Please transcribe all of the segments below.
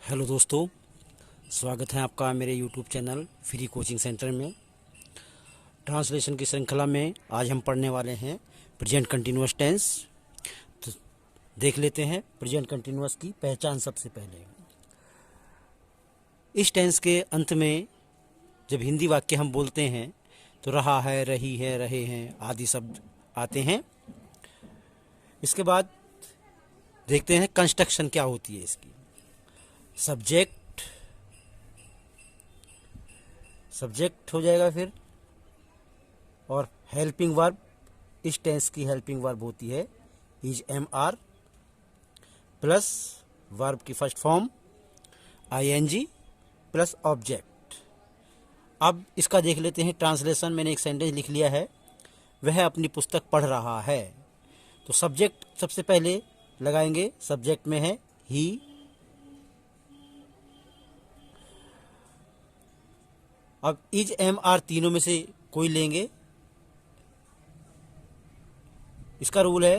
Hello दोस्तों, स्वागत है आपका मेरे YouTube channel free coaching centre में। ट्रांसलेशन की श्रृंखला में आज हम पढ़ने वाले हैं प्रेजेंट कंटिन्यूअस टेंस। तो देख लेते हैं प्रेजेंट कंटिन्यूअस की पहचान। सबसे पहले इस टेंस के अंत में जब हिंदी वाक्य हम बोलते हैं तो रहा है, रही है, रहे हैं आदि शब्द आते हैं। इसके बाद देखते हैं कंस्ट्रक्शन क्या होती है इसकी। सब्जेक्ट हो जाएगा फिर, और हेल्पिंग वर्ब। इस टेंस की हेल्पिंग वर्ब होती है is am are plus verb की first form ING plus object. अब इसका देख लेते हैं ट्रांसलेशन। मैंने एक सेंटेंस लिख लिया है, वह अपनी पुस्तक पढ़ रहा है। तो सब्जेक्ट सबसे पहले लगाएंगे। सब्जेक्ट में है ही। अब इज एम आर तीनों में से कोई लेंगे। इसका रूल है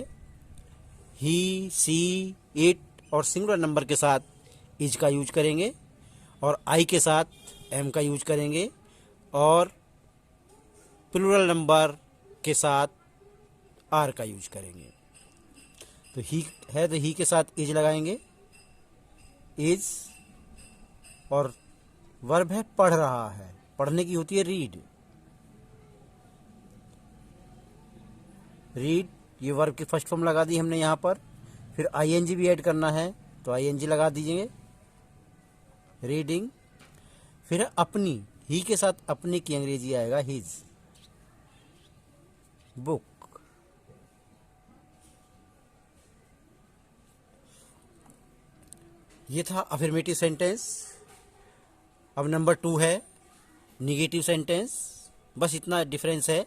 ही, सी, इट और सिंगुलर नंबर के साथ इज का यूज करेंगे, और आई के साथ एम का यूज करेंगे, और प्लूरल नंबर के साथ आर का यूज करेंगे। तो ही है तो ही के साथ इज लगाएंगे, इज, और वर्ब है पढ़ रहा है। पढ़ने की होती है रीड। रीड ये वर्ब की फर्स्ट फॉर्म लगा दी हमने यहाँ पर। फिर आईएनजी भी ऐड करना है तो आईएनजी लगा दीजिए, रीडिंग। फिर अपनी, ही के साथ अपने की अंग्रेजी आएगा हिज बुक। ये था अफर्मेटिव सेंटेंस। अब नंबर 2 है निगेटिव सेंटेंस। बस इतना डिफरेंस है,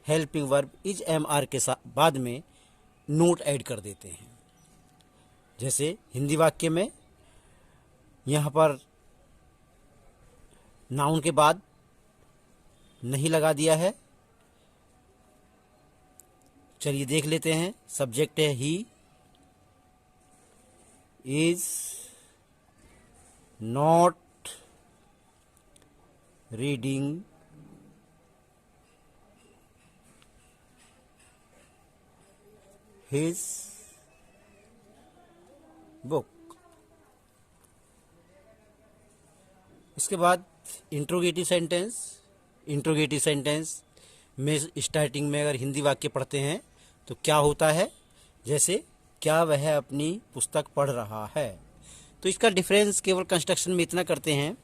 helping verb is am are के साथ बाद में नोट ऐड कर देते हैं। जैसे हिंदी वाक्य में यहाँ पर नाउन के बाद नहीं लगा दिया है। चलिए देख लेते हैं। सब्जेक्ट है he, is not reading his book. इसके बाद इंट्रोगेटिव सेंटेंस। इंट्रोगेटिव सेंटेंस में स्टार्टिंग में अगर हिंदी वाक्य पढ़ते हैं तो क्या होता है, जैसे क्या वह अपनी पुस्तक पढ़ रहा है। तो इसका डिफरेंस केवल कंस्ट्रक्शन में इतना करते हैं,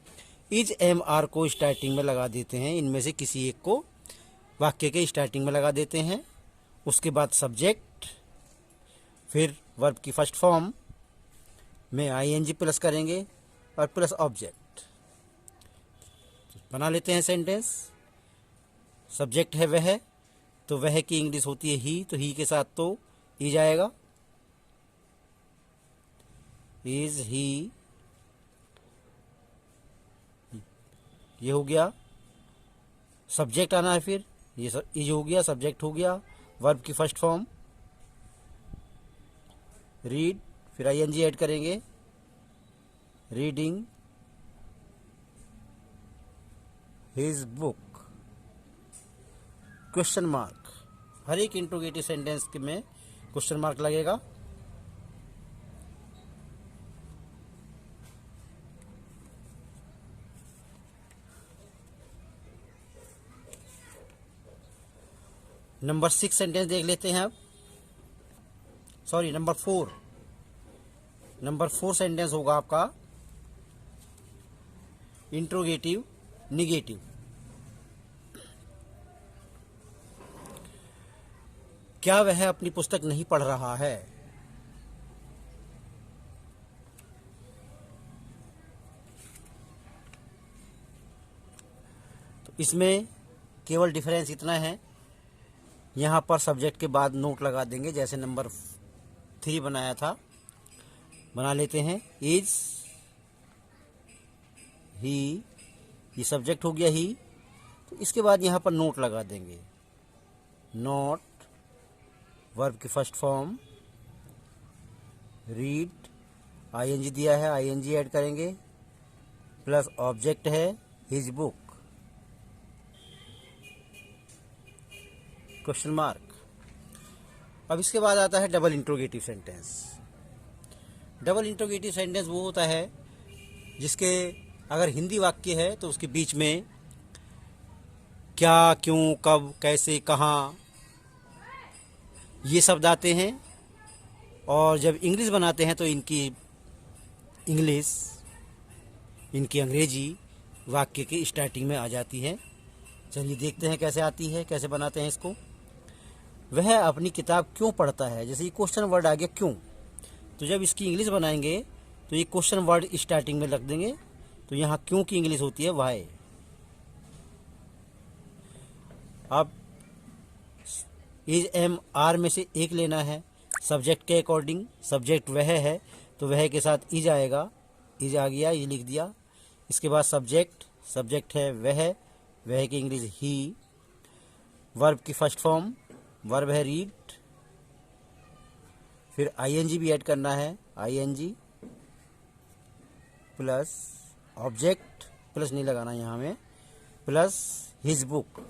इज एम आर को स्टार्टिंग में लगा देते हैं। इनमें से किसी एक को वाक्य के स्टार्टिंग में लगा देते हैं। उसके बाद सब्जेक्ट, फिर वर्ब की फर्स्ट फॉर्म में आईएनजी प्लस करेंगे और प्लस ऑब्जेक्ट। बना लेते हैं सेंटेंस। सब्जेक्ट है वह, तो वह की इंग्लिश होती है ही, तो ही के साथ तो इज आएगा, इज ही। ये हो गया। सब्जेक्ट आना है, फिर ये इज हो गया, सब्जेक्ट हो गया, वर्ब की फर्स्ट फॉर्म रीड, फिर आईएनजी ऐड करेंगे, reading his book. Question mark. हर एक इंट्रोगेटिव सेंटेंस में क्वेश्चन मार्क लगेगा। नंबर 6 सेंटेंस देख लेते हैं अब। Sorry, number 4। नंबर 4 सेंटेंस होगा आपका इंट्रोगेटिव निगेटिव। क्या वह अपनी पुस्तक नहीं पढ़ रहा है। तो इसमें केवल डिफरेंस इतना है, यहाँ पर सब्जेक्ट के बाद नोट लगा देंगे, जैसे नंबर 3 बनाया था। बना लेते हैं इज ही, ये सब्जेक्ट हो गया ही, तो इसके बाद यहाँ पर नोट लगा देंगे। नोट वर्ब की फर्स्ट फॉर्म रीड आईएनजी दिया है, आईएनजी ऐड करेंगे, प्लस ऑब्जेक्ट है हिज बुक, क्वेश्चन मार्क। अब इसके बाद आता है double interrogative sentence. Double interrogative sentence वो होता है जिसके अगर हिंदी वाक्य है तो उसके बीच में क्या, क्यों, कब, कैसे, कहाँ, ये शब्द आते हैं। और जब इंग्लिश बनाते हैं तो इनकी इंग्लिश, इनकी अंग्रेजी वाक्य की स्टार्टिंग में आ जाती है। चलिए देखते हैं कैसे आती है, कैसे बनाते हैं इसको। वह अपनी किताब क्यों पढ़ता है, जैसे ये क्वेश्चन वर्ड आ गया क्यों, तो जब इसकी इंग्लिश बनाएंगे तो ये क्वेश्चन वर्ड स्टार्टिंग में रख देंगे, तो यहाँ क्यों की इंग्लिश होती है वाई। अब इज एम आर में से एक लेना है सब्जेक्ट के अकॉर्डिंग। सब्जेक्ट वह है तो वह के साथ इज आएगा, इज आ गया, इज लिख दिया। इसके बाद सब्जेक्ट, सब्जेक्ट है वह की इंग्लिश ही। वर्ब की फर्स्ट फॉर्म, वर्ब है रीड, फिर आईएनजी भी ऐड करना है, आईएनजी प्लस ऑब्जेक्ट, प्लस नहीं लगाना यहाँ में, प्लस हिज बुक,